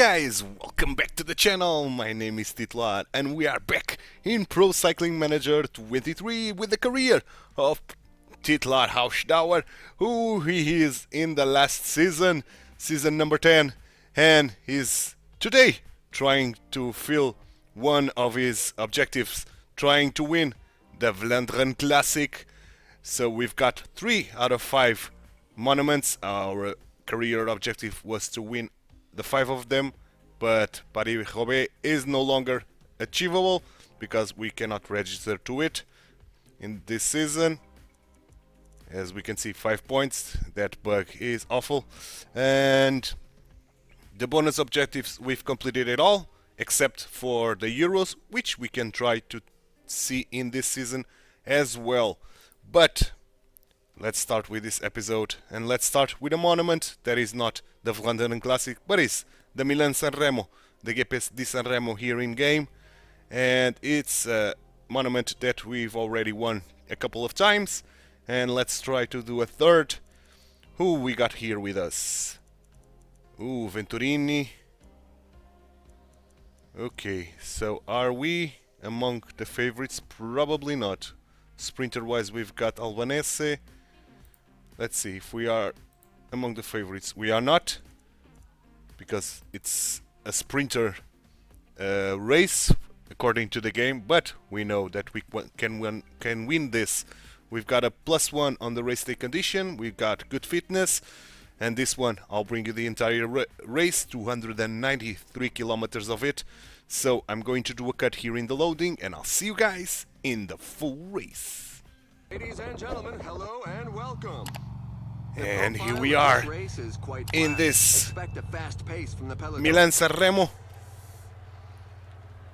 guys, welcome back to the channel. My name is TituElite and we are back in Pro Cycling Manager 23 with the career of TituElite Hausdauer, who he is in the last season, season number 10, and he's today trying to fill one of his objectives, trying to win the Vlaanderen Classic. So we've got 3 out of 5 monuments. Our career objective was to win the 5 of them, but Paris-Roubaix is no longer achievable because we cannot register to it in this season. As we can see, 5 points. That bug is awful. And the bonus objectives, we've completed it all except for the Euros, which we can try to see in this season as well. But let's start with this episode, and let's start with a monument that is not the Vlaanderen Classic, but is the Milan-San Remo, the GP di San Remo here in game. And it's a monument that we've already won a couple of times, and let's try to do a third. Who we got here with us? Ooh, Venturini. Okay, so are we among the favorites? Probably not. Sprinter-wise, we've got Albanese. Let's see if we are among the favorites. We are not, because it's a sprinter race according to the game, but we know that we can win this. We've got a +1 on the race day condition, we've got good fitness, and this one I'll bring you the entire race, 293 kilometers of it. So I'm going to do a cut here in the loading, and I'll see you guys in the full race. Ladies and gentlemen, hello and welcome. And here we are in this Milan-San Remo.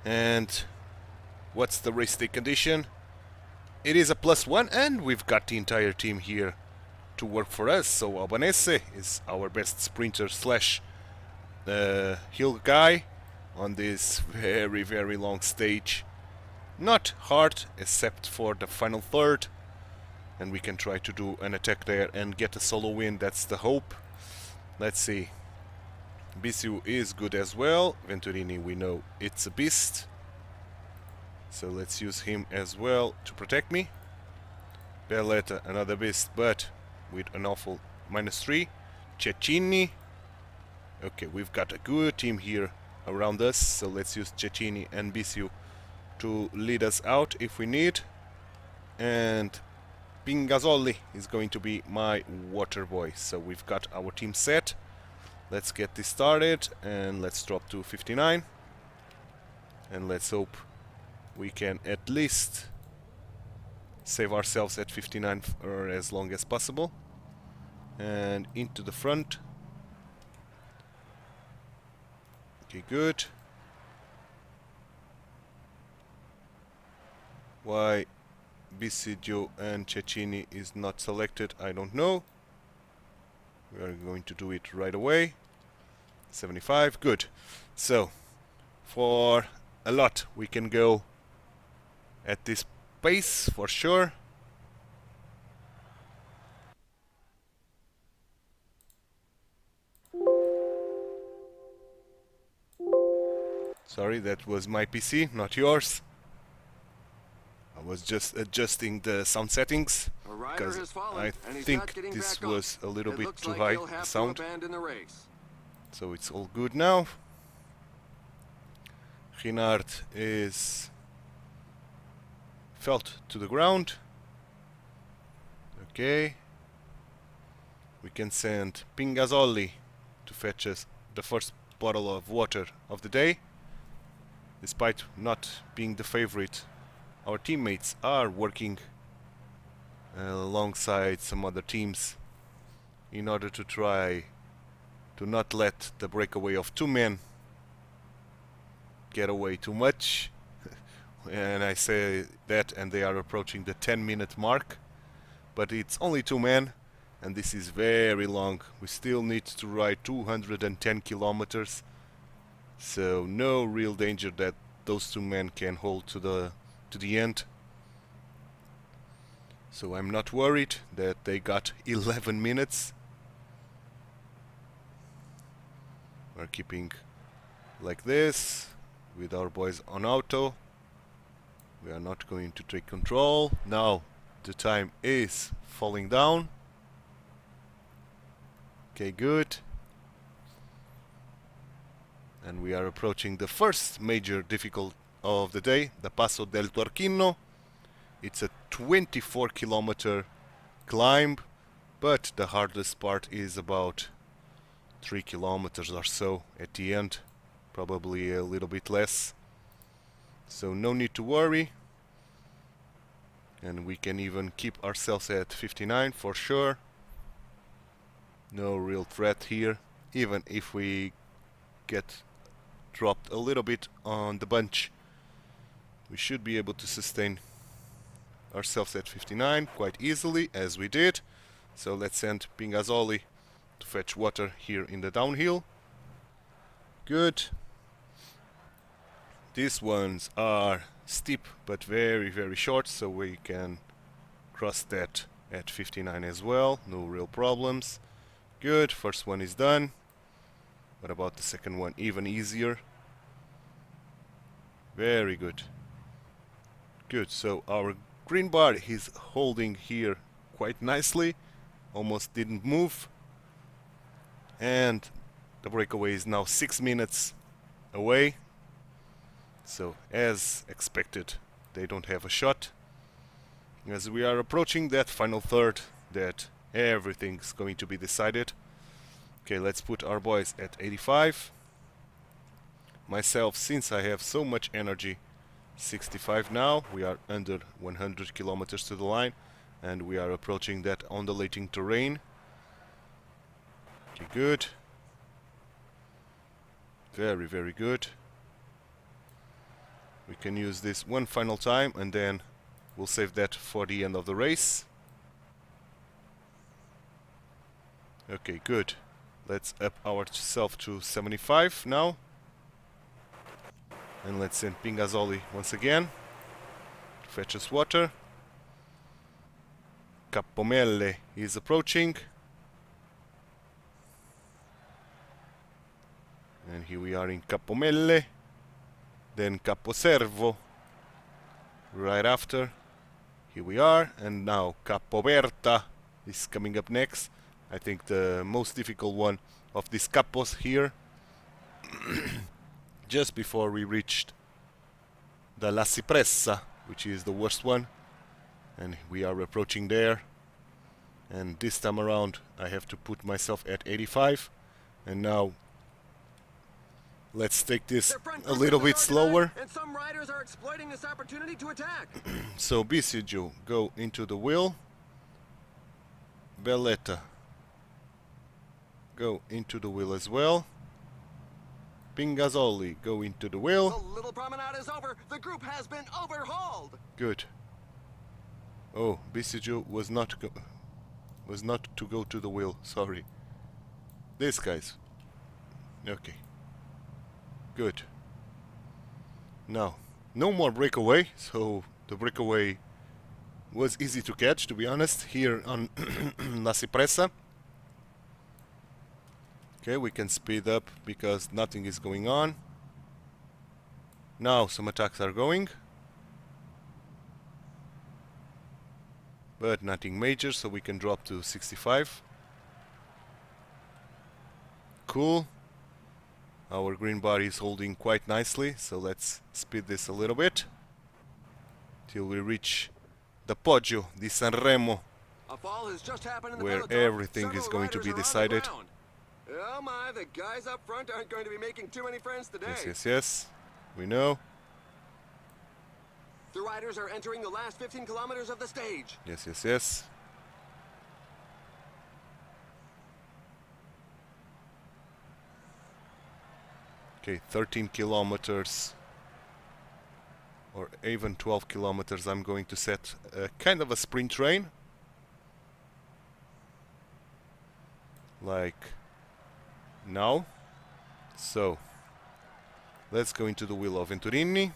And what's the race day condition? It is a +1, and we've got the entire team here to work for us. So Albanese is our best sprinter slash hill guy on this very long stage. Not hard except for the final third, and we can try to do an attack there and get a solo win. That's the hope. Let's see. Bisiu is good as well. Venturini, we know it's a beast, so let's use him as well to protect me. Berletta, another beast, but with an awful -3. Cecchini. Okay, we've got a good team here around us, so let's use Cecchini and Bisiu to lead us out if we need. And Pingazzoli is going to be my water boy. So we've got our team set. Let's get this started, and let's drop to 59. And let's hope we can at least save ourselves at 59 for as long as possible. And into the front. Okay, good. Why Bisidio and Cecchini is not selected, I don't know. We are going to do it right away. 75, good. So, for a lot we can go at this pace for sure. Sorry, that was my PC, not yours. I was just adjusting the sound settings because I think this was a little bit too high sound. So it's all good now. Rinard is felt to the ground. Okay. We can send Pingazzoli to fetch us the first bottle of water of the day. Despite not being the favorite, our teammates are working alongside some other teams in order to try to not let the breakaway of 2 men get away too much. And I say that, and they are approaching the 10-minute mark, but it's only 2 men, and this is very long. We still need to ride 210 kilometers, so no real danger that those 2 men can hold to the end. So I'm not worried that they got 11 minutes. We're keeping like this, with our boys on auto. We are not going to take control. Now the time is falling down. Okay, good. And we are approaching the first major difficult of the day, the Paso del Torquino. It's a 24-kilometer climb, but the hardest part is about 3 kilometers or so at the end, probably a little bit less. So no need to worry. And we can even keep ourselves at 59 for sure. No real threat here, even if we get dropped a little bit on the bunch. We should be able to sustain ourselves at 59 quite easily, as we did. So let's send Pingazzoli to fetch water here in the downhill. Good. These ones are steep but very, very short, so we can cross that at 59 as well. No real problems. Good, first one is done. What about the second one? Even easier. Very good. Good, so our green bar is holding here quite nicely. Almost didn't move. And the breakaway is now 6 minutes away. So, as expected, they don't have a shot. As we are approaching that final third, that everything's going to be decided. Okay, let's put our boys at 85. Myself, since I have so much energy, 65 now. We are under 100 kilometers to the line, and we are approaching that undulating terrain. Okay, good. Very, very good. We can use this one final time, and then we'll save that for the end of the race. Okay, good. Let's up ourselves to 75 now. And let's send Pingazzoli once again to fetch us water. Cappomelle is approaching. And here we are in Cappomelle. Then Caposervo right after. Here we are. And now Capoberta is coming up next. I think the most difficult one of these capos here. Just before we reached the La Cipressa, which is the worst one, and we are approaching there. And this time around I have to put myself at 85, and now let's take this a little bit slower. And some riders are exploiting this opportunity to attack. So Bisiggio, go into the wheel. Belletta, go into the wheel as well. Pingazzoli, go into the wheel. The little promenade is over. The group has been overhauled. Good. Oh, Bisiggio was not to go to the wheel. Sorry. These guys. Okay. Good. Now, no more breakaway. So the breakaway was easy to catch, to be honest, here on La Cipressa. Okay, we can speed up because nothing is going on. Now some attacks are going, but nothing major, so we can drop to 65. Cool. Our green bar is holding quite nicely, so let's speed this a little bit till we reach the Poggio di Sanremo, A fall has just happened in the where peloton. everything is Several going to riders be are on the decided. ground. Oh my, the guys up front aren't going to be making too many friends today. Yes, yes, yes. We know. The riders are entering the last 15 kilometers of the stage. Yes, yes, yes. Okay, 13 kilometers or even 12 kilometers. I'm going to set a kind of a sprint train, like now. So let's go into the wheel of Venturini.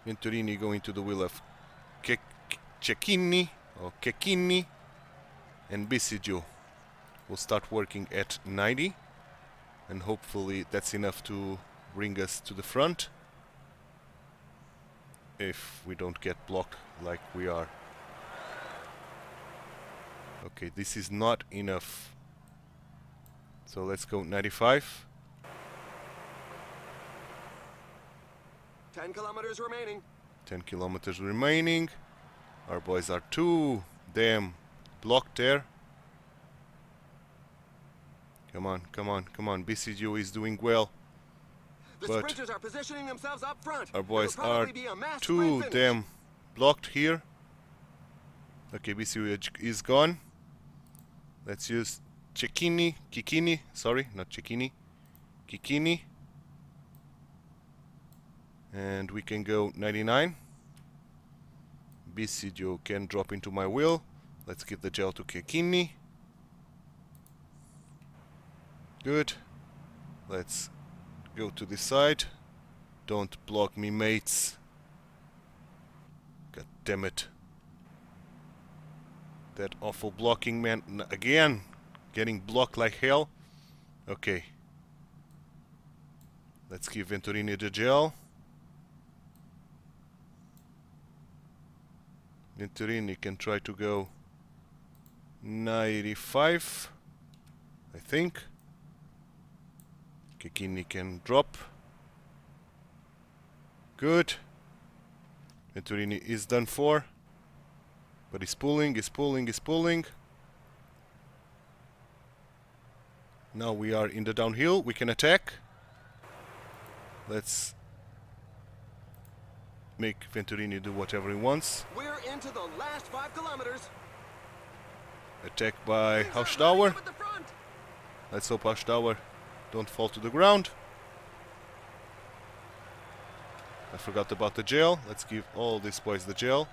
Venturini go into the wheel of Cecchini or Cecchini, and Bisiggio will start working at 90. and hopefully that's enough to bring us to the front. If we don't get blocked like we are. Okay, this is not enough. So let's go 95. 10 kilometers remaining. 10 kilometers remaining. Our boys are too damn blocked there. Come on, come on, come on. BCGO is doing well. The But sprinters are positioning themselves up front. our boys It'll are probably be a mass too sprint finish. damn blocked here. Okay, BCGO is gone. Let's use Kikini, sorry, not Cecchini, Kikini. And we can go 99. BCGO can drop into my wheel. Let's give the gel to Kikini. Good. Let's go to this side. Don't block me, mates. God damn it. That awful blocking, man. Again, getting blocked like hell. Okay. Let's give Venturini the gel. Venturini can try to go 95, I think. Kikini can drop. Good. Venturini is done for. But he's pulling, he's pulling, he's pulling. Now we are in the downhill. We can attack. Let's make Venturini do whatever he wants. We're into the last 5 kilometers. Attack by Things are Hausdauer. lining up at the front. Let's hope Hausdauer don't fall to the ground. I forgot about the gel. Let's give all these boys the gel.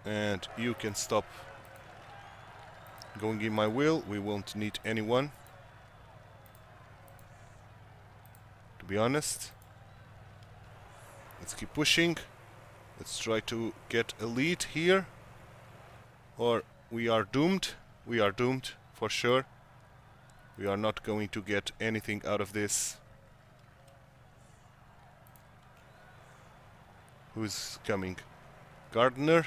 And you can stop going in my wheel. We won't need anyone, to be honest. Let's keep pushing. Let's try to get a lead here, or we are doomed. We are doomed for sure. We are not going to get anything out of this. Who's coming? Gardner.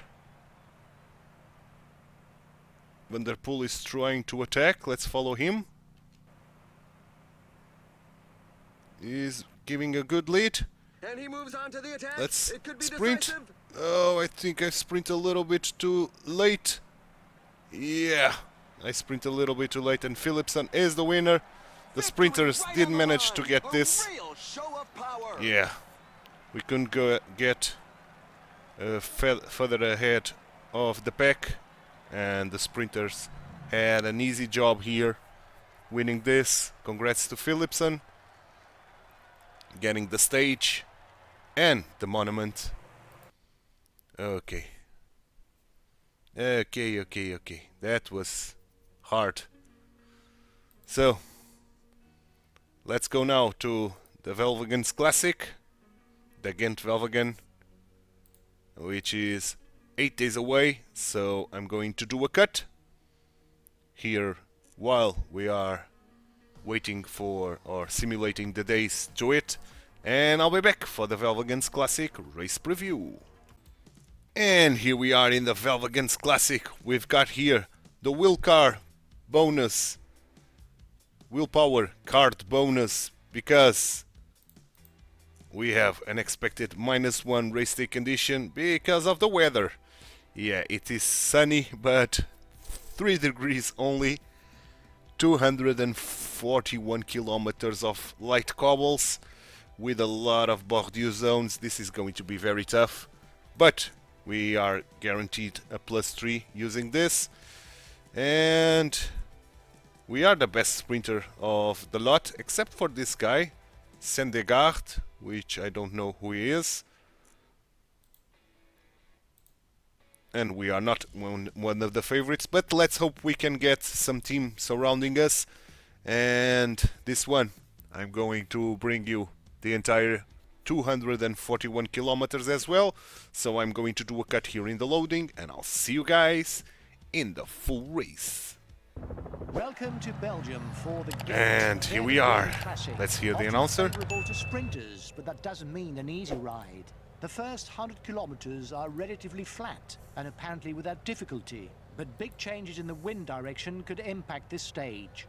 Vanderpool is trying to attack. Let's follow him. He's giving a good lead. And he moves on to the attack. Let's It could be sprint. decisive. Oh, I think I sprint a little bit too late. Yeah, I sprint a little bit too late, and Philipson is the winner. The sprinters Victory right didn't on the manage to line. get A this. real show of power. Yeah, we couldn't get further ahead of the pack, and the sprinters had an easy job here winning this. Congrats to Philipson getting the stage and the monument. Okay. Okay. That was hard. So, let's go now to the Velvegan's Classic, the Ghent Velvegan, which is 8 days away. So I'm going to do a cut here while we are waiting for or simulating the days to it, and I'll be back for the Velvegan's Classic race preview. And here we are in the Velvegan's Classic. We've got here the willpower card bonus, because we have an expected -1 race day condition because of the weather. Yeah, it is sunny, but 3 degrees only. 241 kilometers of light cobbles with a lot of Bordeaux zones. This is going to be very tough, but we are guaranteed a +3 using this, and we are the best sprinter of the lot, except for this guy, Sendegard, which I don't know who he is. And we are not one of the favorites, but let's hope we can get some team surrounding us. And this one, I'm going to bring you the entire 241 kilometers as well. So I'm going to do a cut here in the loading, and I'll see you guys in the full race. Welcome to Belgium for the And here we are. Let's hear the announcer. Favorable to sprinters, but that doesn't mean an easy ride. The first 100 kilometers are relatively flat and apparently without difficulty, but big changes in the wind direction could impact this stage.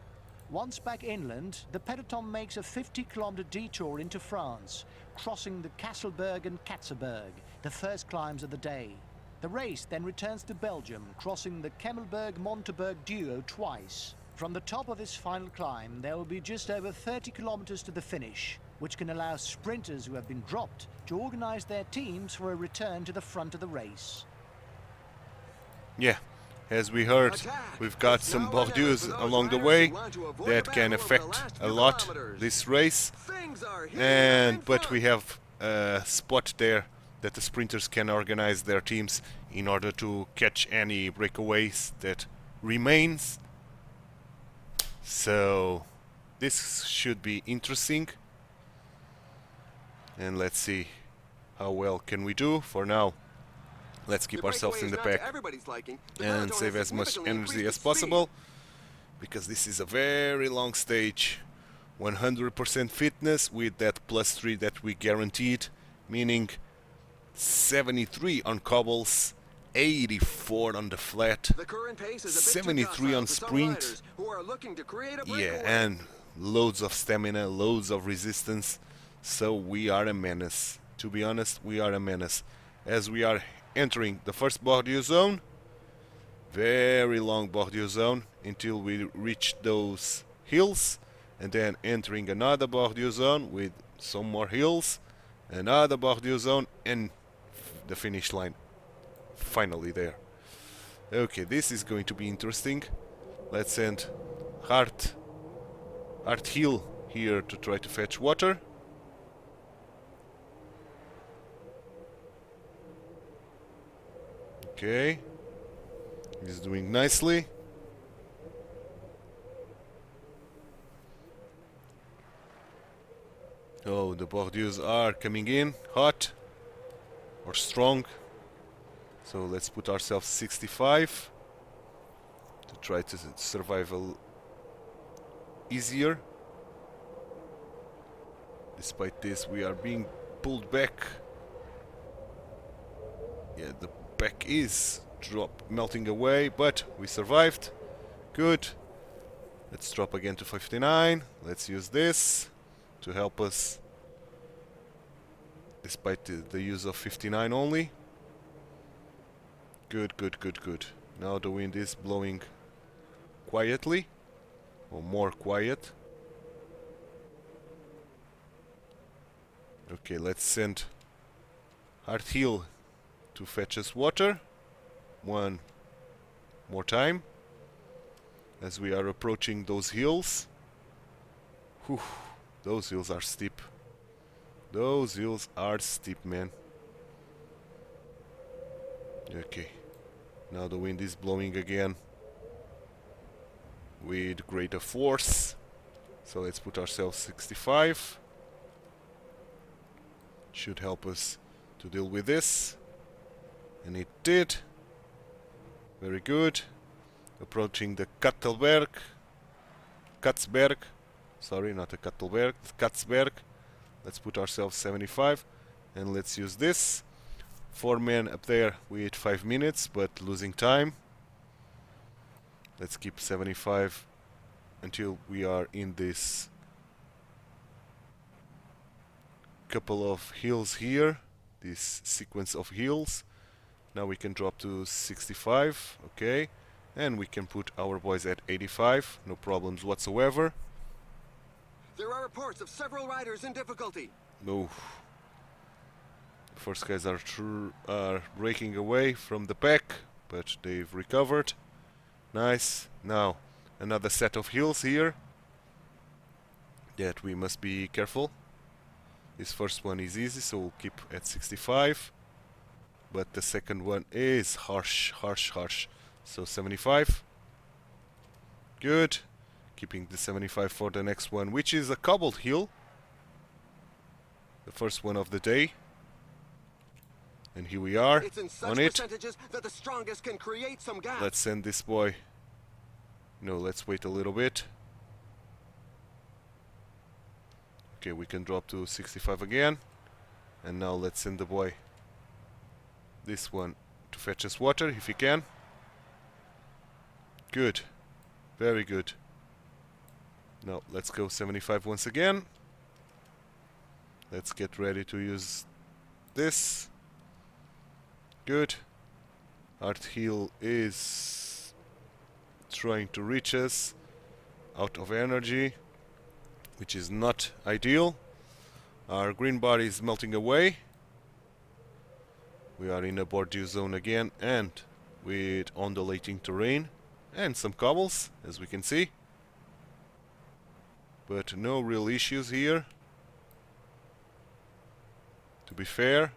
Once back inland, the peloton makes a 50-kilometer detour into France, crossing the Kasselberg and Katzenberg, the first climbs of the day. The race then returns to Belgium, crossing the Kemmelberg-Monteberg duo twice. From the top of this final climb, there will be just over 30 kilometers to the finish, which can allow sprinters who have been dropped to organize their teams for a return to the front of the race. Yeah, as we heard, we've got some bordeaux along the way that can affect a lot this race, but we have a spot there that the sprinters can organize their teams in order to catch any breakaways that remains. So this should be interesting, and let's see how well can we do. For now, let's keep ourselves in the pack and save as much energy as possible, because this is a very long stage. 100% fitness with that +3 that we guaranteed, meaning 73 on cobbles, 84 on the flat, 73 on sprint, yeah, and loads of stamina, loads of resistance. So we are a menace. To be honest, we are a menace. As we are entering the first bordeaux zone, very long bordeaux zone until we reach those hills, and then entering another bordeaux zone with some more hills, another bordeaux zone, and the finish line. Finally there. Okay, this is going to be interesting. Let's send Hart Hill here to try to fetch water. Okay, he's doing nicely. Oh, the bordeaux are coming in hot or strong. So let's put ourselves 65 to try to survive easier. Despite this, we are being pulled back. Yeah, the back is melting away, but we survived. Good. Let's drop again to 59. Let's use this to help us, despite the use of 59 only. Good, good, good, good. Now the wind is blowing quietly, or more quiet. Okay, let's send Hart Hill to fetch us water one more time as we are approaching those hills. Whew, those hills are steep. Those hills are steep, man. Okay, now the wind is blowing again with greater force, so let's put ourselves 65. Should help us to deal with this, and it did. Very good. Approaching the Katzberg, sorry, not the Kattelberg, Katzberg. Let's put ourselves 75, and let's use this. 4 men up there with 5 minutes, but losing time. Let's keep 75 until we are in this couple of hills here, this sequence of hills. Now we can drop to 65, okay, and we can put our boys at 85, no problems whatsoever. There are reports of several riders in difficulty. No. First guys are breaking away from the pack, but they've recovered. Nice. Now another set of hills here that we must be careful. This first one is easy, so we'll keep at 65, but the second one is harsh. So 75. Good. Keeping the 75 for the next one, which is a cobbled hill, the first one of the day. And here we are It's in such on it. percentages that the strongest can create some gas. Let's send this boy No, let's wait a little bit. Okay, we can drop to 65 again. And now let's send the boy, this one, to fetch us water if he can. Good. Very good. Now let's go 75 once again. Let's get ready to use this. Good. Art Heel is trying to reach us out of energy, which is not ideal. Our green bar is melting away. We are in a Bourdieu zone again, and with undulating terrain and some cobbles, as we can see. But no real issues here, to be fair.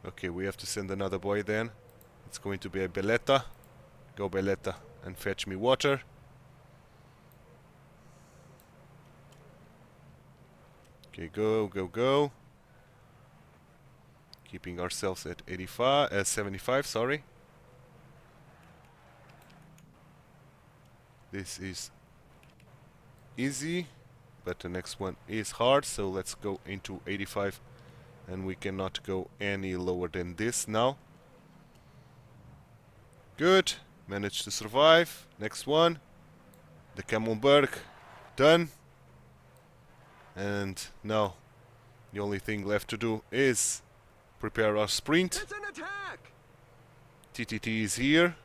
Okay, we have to send another boy then. It's going to be a Belletta. Go Belletta and fetch me water. Okay, go, go, go. Keeping ourselves at 75, sorry. This is easy, but the next one is hard, so let's go into 85, and we cannot go any lower than this now. Good, managed to survive. Next one, the Camembert, done. And now the only thing left to do is prepare our sprint. It's an attack! TTT is here,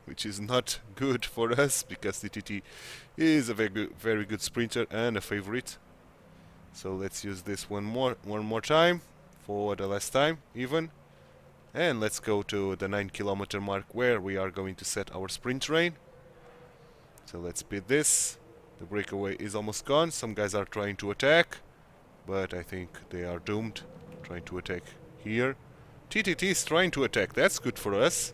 which is not good for us because TTT is a very good sprinter and a favorite. So let's use this one more time, for the last time even. And let's go to the 9-kilometer mark where we are going to set our sprint train. So let's beat this. The breakaway is almost gone. Some guys are trying to attack, but I think they are doomed trying to attack here. TTT is trying to attack. That's good for us.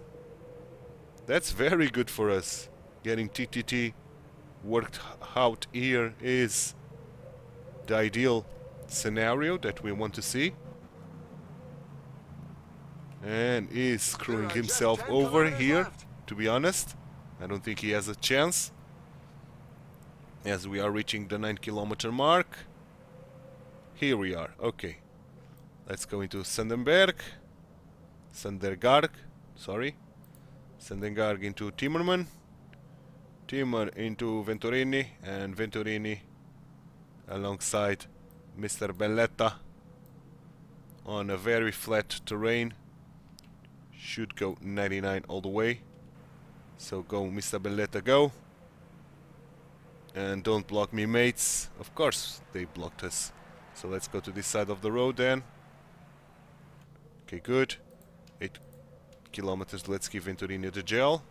That's very good for us. Getting TTT worked out here is the ideal scenario that we want to see. And he's screwing himself over here, to be honest. I don't think he has a chance, as we are reaching the 9-kilometer mark. Here we are. Okay. Let's go into Sandenberg. Sandergaard, sorry. Sandenberg into Timmerman. Timmer into Venturini, and Venturini alongside Mr. Belletta on a very flat terrain. Should go 99 all the way. So go, Mr. Belletta, go. And don't block me, mates. Of course they blocked us. So let's go to this side of the road then. Okay, good. 8 kilometers, let's give Venturini the gel.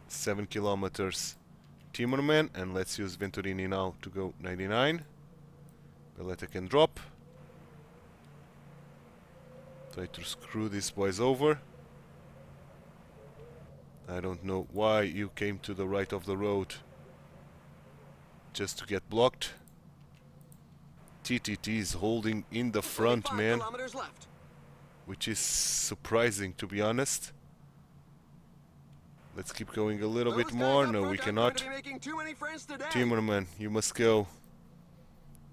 7 kilometers Timmerman, and let's use Venturini now to go 99. Belletta can drop. Try to screw these boys over. I don't know why you came to the right of the road just to get blocked. TTT is holding in the front, man, which is surprising, to be honest. Let's keep going a little bit more. No, we cannot. Timmerman, you must go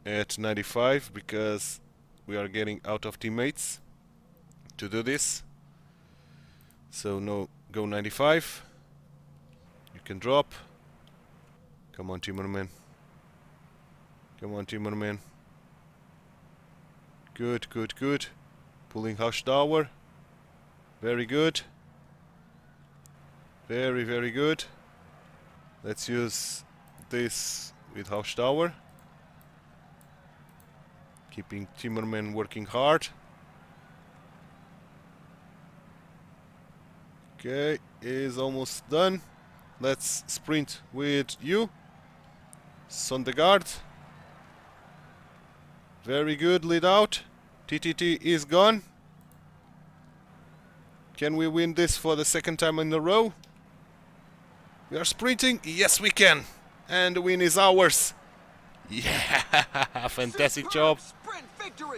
at 95 because we are getting out of teammates to do this. So no, go 95. You can drop. Come on, Timmerman. Come on, Timmerman. Good, good, good. Pulling Hausdauer. Very good. Very, very good. Let's use this with Hausdauer. Keeping Timmerman working hard. Okay, is almost done. Let's sprint with you, Sondegaard. Very good, lead out. TTT is gone. Can we win this for the second time in a row? We are sprinting. Yes, we can. And the win is ours. Yeah, fantastic job.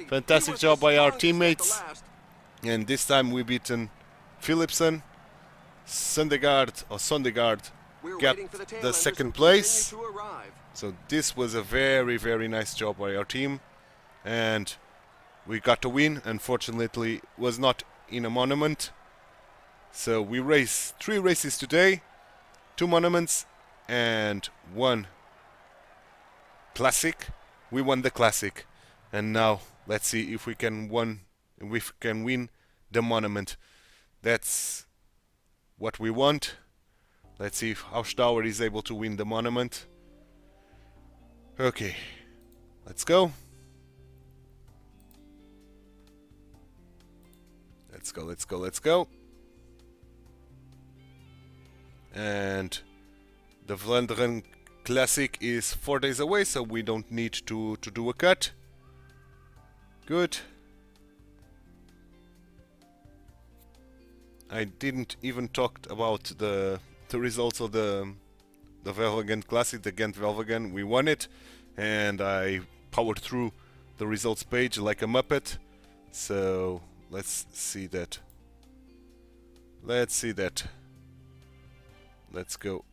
Fantastic job by our teammates. And this time we beaten Philipsen. Sondegaard got the second place. So this was a very, very nice job by our team, and we got a win. Unfortunately, it was not in a monument. So we raced 3 races today, 2 monuments and 1 classic. We won the classic, and now let's see if we can win the monument. That's what we want. Let's see if Hausdauer is able to win the monument. Okay, let's go. Let's go, let's go, let's go. And the Vlaanderen Classic is 4 days away, so we don't need to do a cut. Good. I didn't even talk about the results of the Velvagen Classic, the Ghent Velvagen. We won it, and I powered through the results page like a muppet. So let's see that. Let's see that. Let's go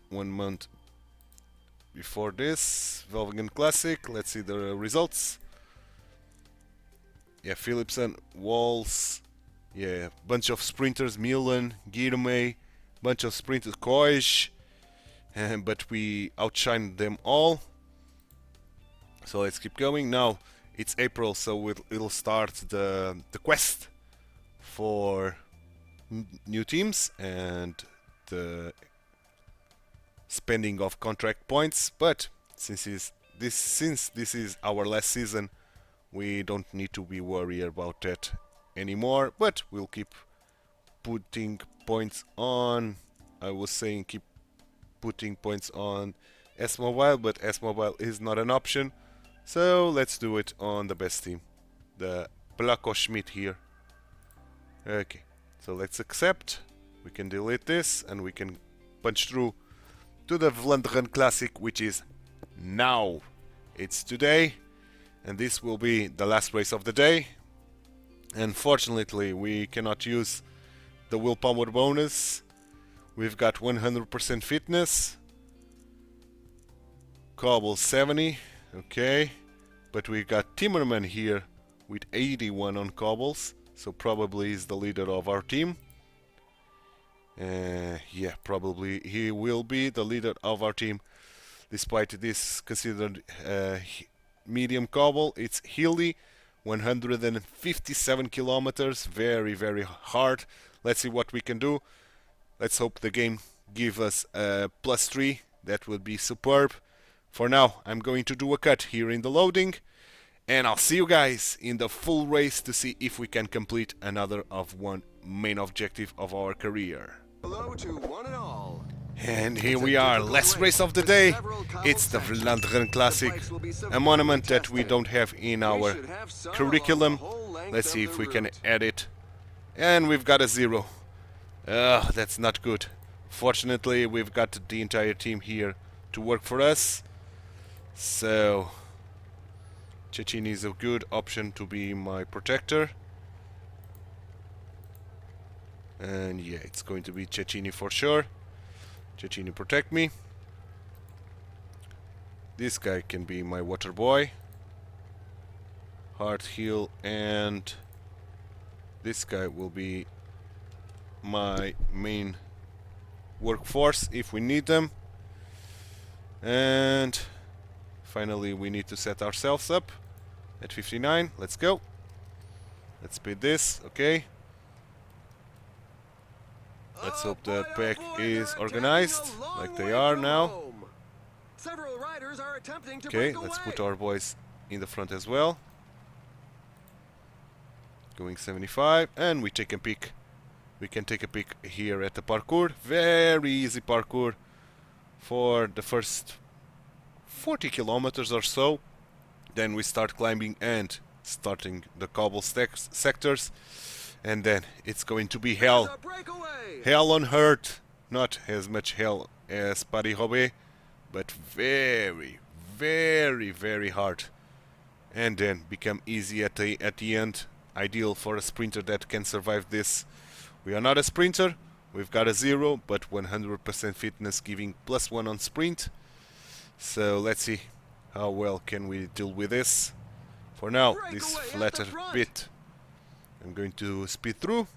1 month before this Velvagen Classic. Let's see the results. Yeah, Philipsen, Walls, yeah, bunch of sprinters, Milan, Guilherme, bunch of sprinters, Koish, but we outshined them all. So let's keep going. Now it's April, so it'll start the quest for new teams and the spending of contract points. But since this is our last season, we don't need to be worried about that anymore. But we'll keep putting points on. I was saying keep putting points on S-Mobile, but S-Mobile is not an option. So let's do it on the best team, the Plako Schmidt here. Okay, so let's accept. We can delete this and we can punch through to the Vlaanderen Classic, which is now. It's today, and this will be the last race of the day. Unfortunately, we cannot use the willpower bonus. We've got 100% fitness, cobble 70, okay, but we've got Timmerman here with 81 on cobbles, so probably he's the leader of our team. Yeah, probably he will be the leader of our team, despite this considered medium cobble. It's hilly, 157 kilometers, very, very hard. Let's see what we can do. Let's hope the game give us a +3. That would be superb. For now, I'm going to do a cut here in the loading, and I'll see you guys in the full race to see if we can complete another of one main objective of our career. Hello to one and all. And here we are, last race of the day. It's the Vlaanderen Classic, a monument that we don't have in our curriculum. Let's see if we can add it. And we've got a 0. That's not good. Fortunately, we've got the entire team here to work for us. So Cecchini is a good option to be my protector. And yeah, it's going to be Cecchini for sure. Cecchini, protect me. This guy can be my water boy. Heart heal, and this guy will be my main workforce if we need them. And finally we need to set ourselves up at 59. Let's go. Let's speed this. Okay. Let's hope the pack is organized like they are now. Okay, let's put our boys in the front as well. Going 75, and we take a peek. We can take a peek here at the parkour. Very easy parkour for the first 40 kilometers or so. Then we start climbing and starting the cobble sectors. And then it's going to be hell. Hell on earth. Not as much hell as Paris-Roubaix, but very, very, very hard. And then become easy at the end. Ideal for a sprinter that can survive this. We are not a sprinter. We've got a 0, but 100% fitness giving +1 on sprint. So let's see how well can we deal with this. For now, this flatter bit, I'm going to speed through,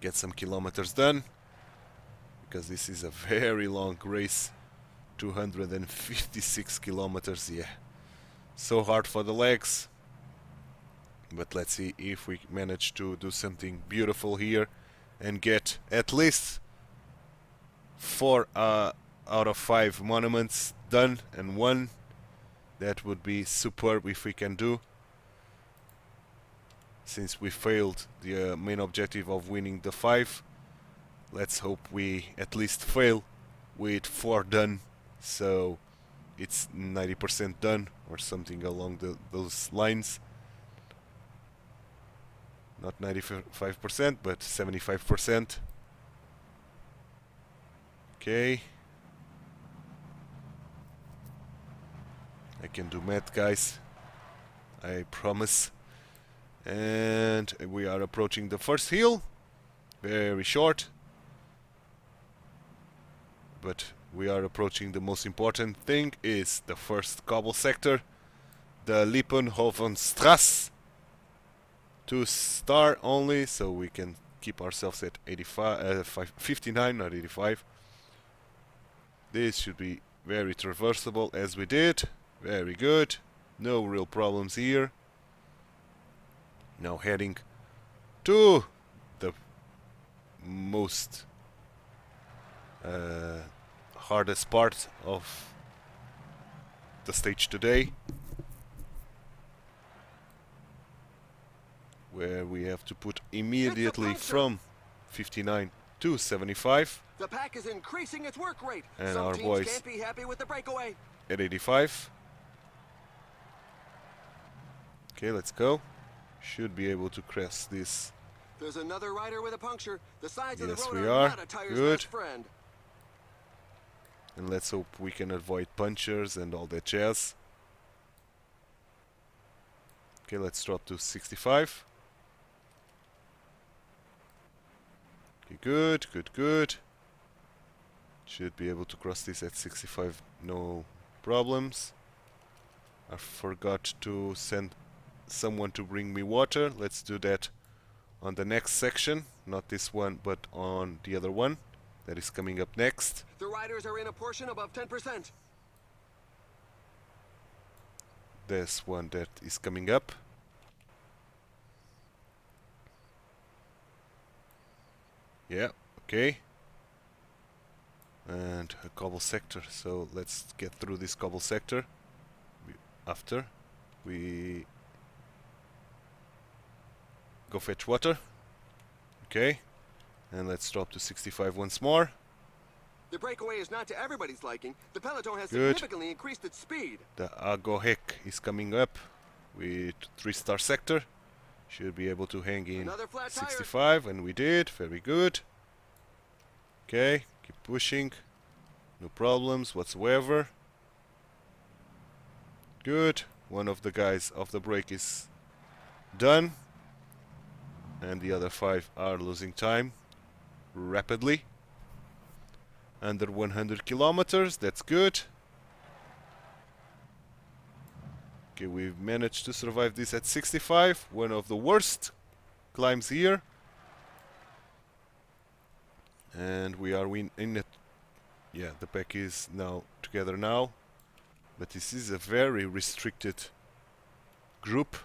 get some kilometers done, because this is a very long race. 256 kilometers, yeah. So hard for the legs. But let's see if we manage to do something beautiful here and get at least 4 out of 5 monuments done and won. That would be superb if we can do, since we failed the main objective of winning the 5. Let's hope we at least fail with 4 done, so it's 90% done or something along those lines. Not 95%, but 75%. Okay. I can do math, guys. I promise. And we are approaching the first hill. Very short. But we are approaching the most important thing, is the first cobble sector. The Lippenhovenstrasse. 2-star only, so we can keep ourselves at 59, not 85. This should be very traversable, as we did. Very good. No real problems here. Now heading to the most hardest part of the stage today, where we have to put immediately from 59 to 75. The pack is increasing its work rate. And Some our teams boys can't be happy with the breakaway. at 85. Okay, let's go. Should be able to cross this. There's another rider with a puncture. The sides of the Yes, road we are are. not a tire's Good. best friend. And let's hope we can avoid punctures and all that jazz. Okay, let's drop to 65. Okay, good, good, good. Should be able to cross this at 65, no problems. I forgot to send someone to bring me water. Let's do that on the next section. Not this one, but on the other one that is coming up next. The riders are in a portion above 10%. This one that is coming up. Yeah, okay. And a cobble sector, so let's get through this cobble sector after we go fetch water. Okay, and let's drop to 65 once more. The breakaway is not to everybody's liking. The peloton has Good. significantly increased its speed. The Agohek is coming up with 3-star sector. Should be able to hang in Another flat tire. 65, and we did. Very good. Okay, keep pushing. No problems whatsoever. Good. One of the guys off the brake is done. And the other 5 are losing time rapidly. Under 100 kilometers, that's good. Okay, we've managed to survive this at 65. One of the worst climbs here. And we are in it. Yeah, the pack is now together now. But this is a very restricted group.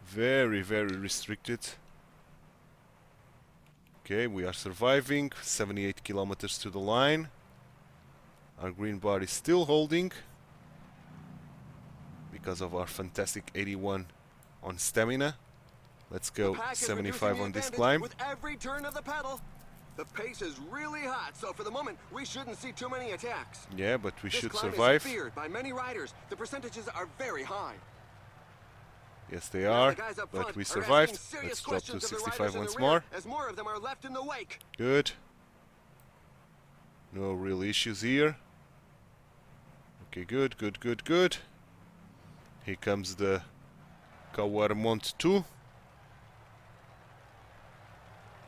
Very, very restricted. Okay, we are surviving. 78 kilometers to the line. Our green bar is still holding because of our fantastic 81 on stamina. Let's go The pack is 75 reducing on the this advantage climb. with every turn of the pedal. The pace is really hot, so for the moment, we shouldn't see too many attacks. Yeah, but we This should climb survive. is feared by many riders. The percentages are very high. Yes, they Now are, the guys up but front we are survived. asking serious Let's drop to questions of the 65 riders in once the rear, more. as more of them are left in the wake. Good. No real issues here. Okay, good, good, good, good. Here comes the Kauermont 2.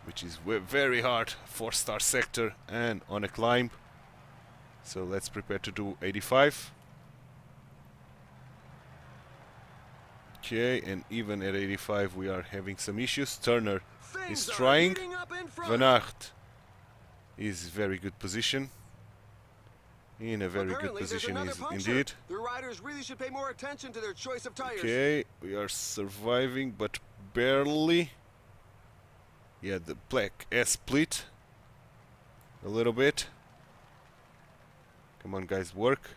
which is very hard, 4-star sector and on a climb. So let's prepare to do 85. Okay, and even at 85 we are having some issues. Turner is Things are trying. heating up in front. Van Aert is very good position. In a very good Apparently, there's position another is puncture. indeed. The riders really should pay more attention to their choice of tires. Okay, we are surviving, but barely. Yeah, the black S split a little bit. Come on, guys, work.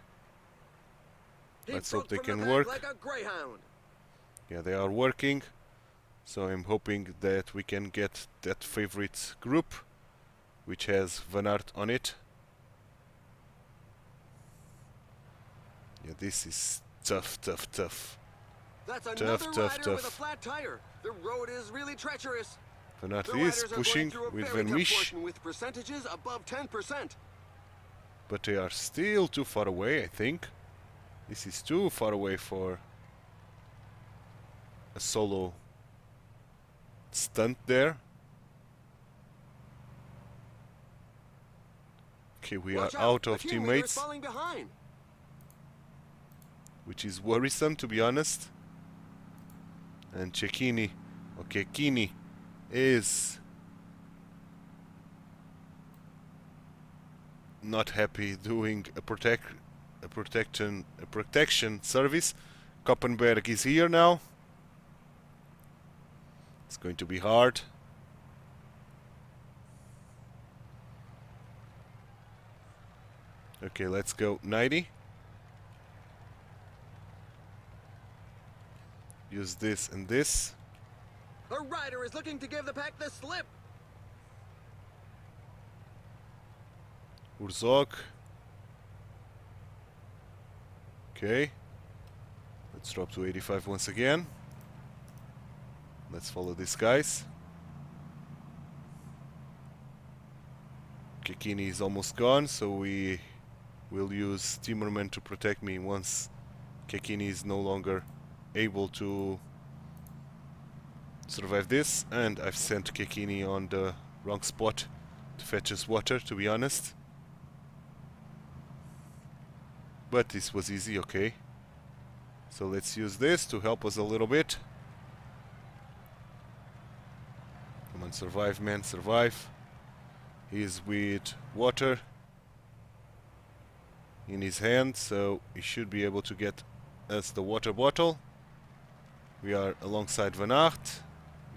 He Let's hope broke they from the can pack work. like a greyhound. Yeah, they are working. So I'm hoping that we can get that favorite group, which has Van Aert on it. Yeah, this is tough, tough, tough. That's another Tough, rider tough, with a tough. flat tire. The road is really treacherous. Van Aert The is riders are pushing going through a with very Van tough Misch, portion with percentages above 10%. but they are still too far away, I think. This is too far away for a solo stunt there. Okay, we Watch are out the of team leader is teammates, falling behind. which is worrisome, to be honest. And Cecchini, okay, Kini is not happy doing a protection service. Koppenberg is here now. It's going to be hard. Okay, let's go 90. Use this and this. A rider is looking to give the pack the slip. Urzog. Okay. Let's drop to 85 once again. Let's follow these guys. Kekini is almost gone, so we will use Timmerman to protect me once Kekini is no longer able to survive this. And I've sent Kekini on the wrong spot to fetch us water, to be honest. But this was easy, okay. So let's use this to help us a little bit. Come on, survive, man, survive. He's with water in his hand, so he should be able to get us the water bottle. We are alongside Van Aert,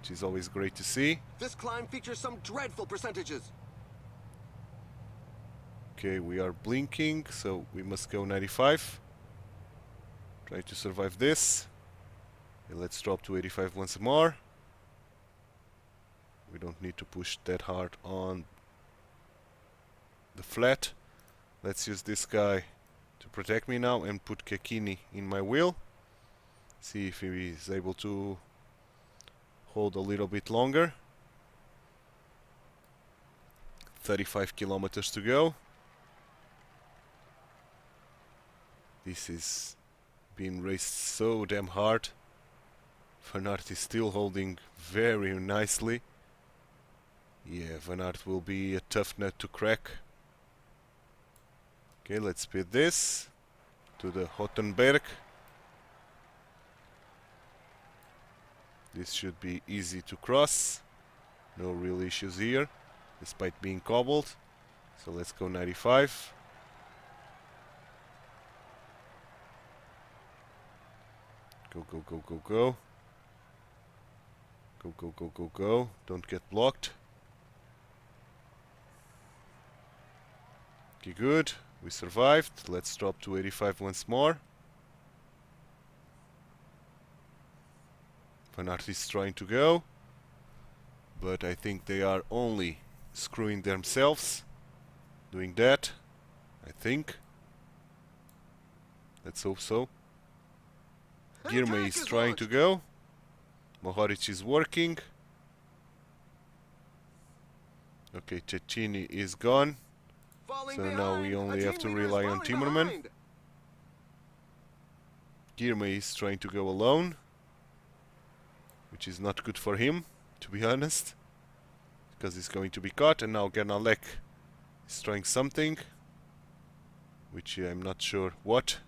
which is always great to see. This climb features some dreadful percentages. Okay, we are blinking, so we must go 95. Try to survive this. Okay, let's drop to 85 once more. We don't need to push that hard on the flat. Let's use this guy to protect me now and put Kekini in my wheel. See if he is able to hold a little bit longer. 35 kilometers to go. This is being raced so damn hard. Van Aert is still holding very nicely. Yeah, Van Aert will be a tough nut to crack. Okay, let's speed this to the Hottenberg. This should be easy to cross. No real issues here, despite being cobbled. So let's go 95. Go, go, go, go, go. Go, go, go, go, go. Don't get blocked. Okay, good. We survived. Let's drop to 85 once more. Van Aert is trying to go, but I think they are only screwing themselves doing that. I think. Let's hope so. Girmay is trying to go. Mohoric is working. Okay, Cecchini is gone. So now we only have to rely on Timmerman. Girmay is trying to go alone, which is not good for him, to be honest. because it's going to be caught. And now Gernalek is trying something, which I'm not sure what,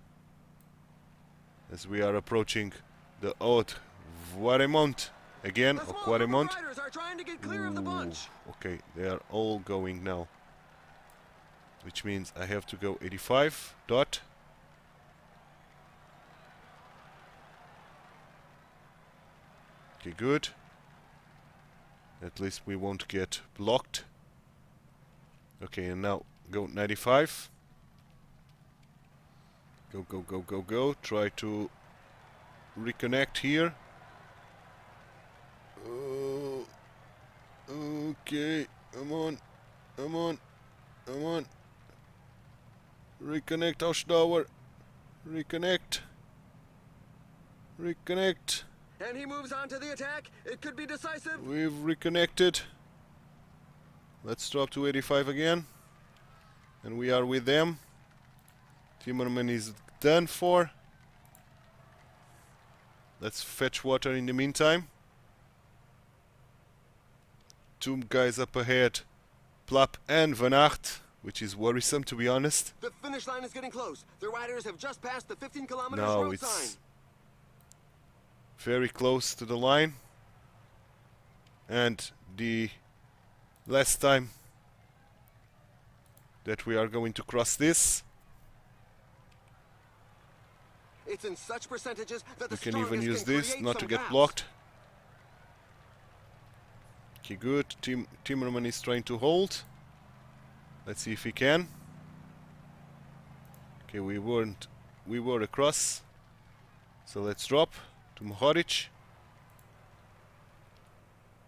as we are approaching the Haute Voiremont again, or Quaremont. Okay, they are all going now, which means I have to go 85 dot. Okay, good. At least we won't get blocked. Okay, and now go 95. Go, go, go, go, go. Try to reconnect here. Okay, come on, come on, come on. Reconnect, Ausdauer. Reconnect. Reconnect. And he moves on to the attack. It could be decisive. We've reconnected. Let's drop to 85 again. And we are with them. Timmerman is done for. Let's fetch water in the meantime. Two guys up ahead, Plap and Van Aert, which is worrisome, to be honest. The finish line is getting close. The riders have just passed the 15 kilometers No, road it's sign. very close to the line. And the last time that we are going to cross this. It's in such percentages that We the can even use this create not to some get gaps. blocked. Okay, good. Timmerman is trying to hold. Let's see if he can. Okay, we were across. So let's drop to Mohoric.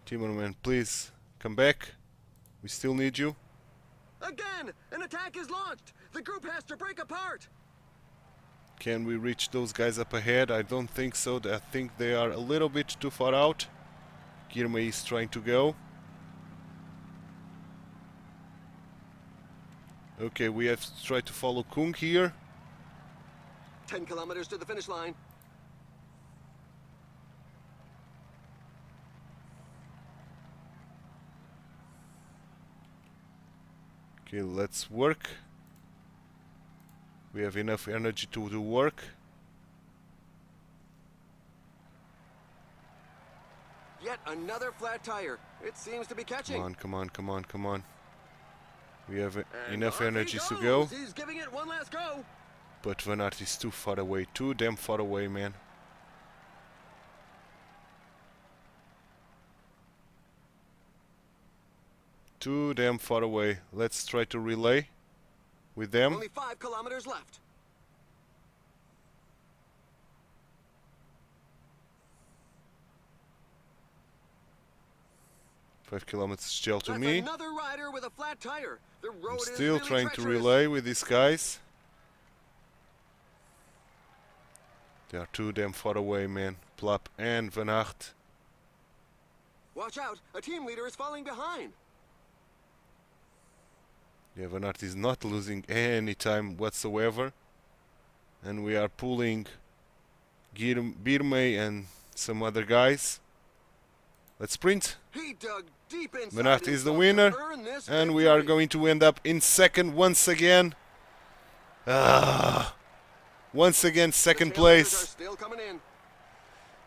Timmerman, please come back. We still need you. Again, an attack is launched. The group has to break apart. Can we reach those guys up ahead? I don't think so. I think they are a little bit too far out. Girmay is trying to go. Okay, we have to try to follow Kung here. 10 kilometers to the finish line. Okay, let's work. We have enough energy to do work. Yet another flat tire. It seems to be catching. Come on, come on, come on, come on. We have And enough on he energy to goes. go. He's giving it one last go. But Van Aert is too far away. Too damn far away, man. Too damn far away. Let's try to relay with them. Only 5 kilometers left. Five kilometers still to That's me. another rider with a flat tire. The road I'm is still really trying to treacherous. relay with these guys. They are too damn far away, man. Plap and Van Aert. Watch out, a team leader is falling behind. Yeah, Van Aert is not losing any time whatsoever. And we are pulling Birmay and some other guys. Let's sprint. He dug deep inside Van Aert is the himself winner. to earn this And we are victory. going to end up in second once again. Once again, The second challenges place. are still coming in.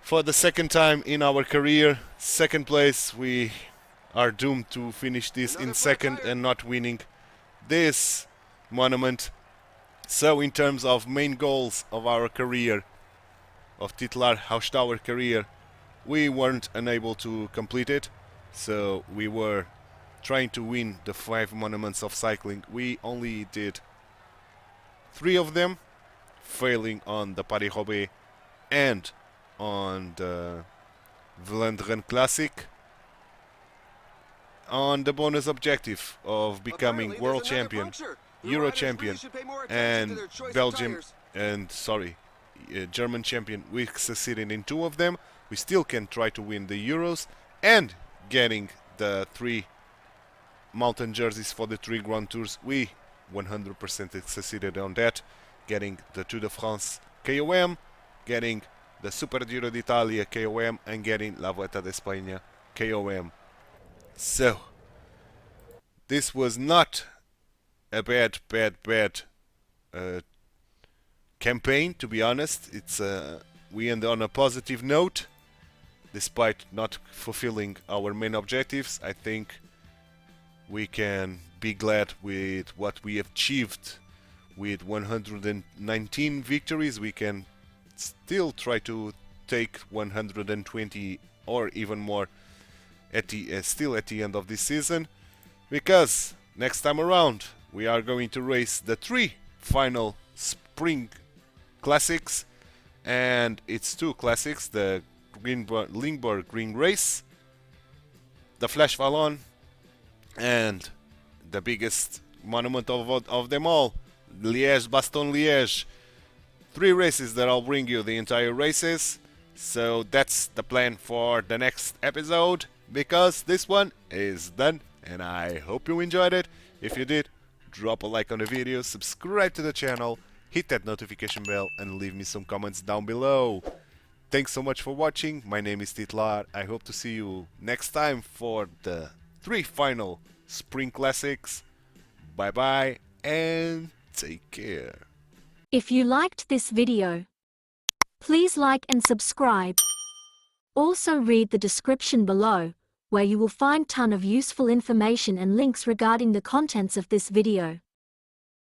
For the second time in our career. Second place. We are doomed to finish this Another in flat second tire. and not winning this monument. So in terms of main goals of our career, of Titular Hausdauer career, we weren't unable to complete it. So we were trying to win the 5 monuments of cycling. We only did 3 of them, failing on the Paris-Roubaix and on the Vlaanderen Classic. On the bonus objective of becoming Apparently, world there's another champion, puncture. The Euro riders champion, really should pay more attention and to their choice of Belgium tires. and German champion. We succeeded in 2 of them. We still can try to win the Euros and getting the 3 mountain jerseys for the 3 Grand Tours. We 100% succeeded on that, getting the Tour de France KOM, getting the Super Giro d'Italia KOM, and getting La Vuelta de España KOM. So, this was not a bad campaign, to be honest. It's we end on a positive note, despite not fulfilling our main objectives. I think we can be glad with what we have achieved. With 119 victories, we can still try to take 120 or even more at the still at the end of this season, because next time around we are going to race the 3 final spring classics, and it's 2 classics: the Limburg Green Race, the Flash Vallon, and the biggest monument of them all, Liège-Bastogne-Liège. 3 races that I'll bring you the entire races. So that's the plan for the next episode, because this one is done, and I hope you enjoyed it. If you did, drop a like on the video, subscribe to the channel, hit that notification bell, and leave me some comments down below. Thanks so much for watching. My name is TituElite. I hope to see you next time for the 3 final spring classics. Bye bye and take care. If you liked this video, please like and subscribe. Also read the description below, where you will find ton of useful information and links regarding the contents of this video.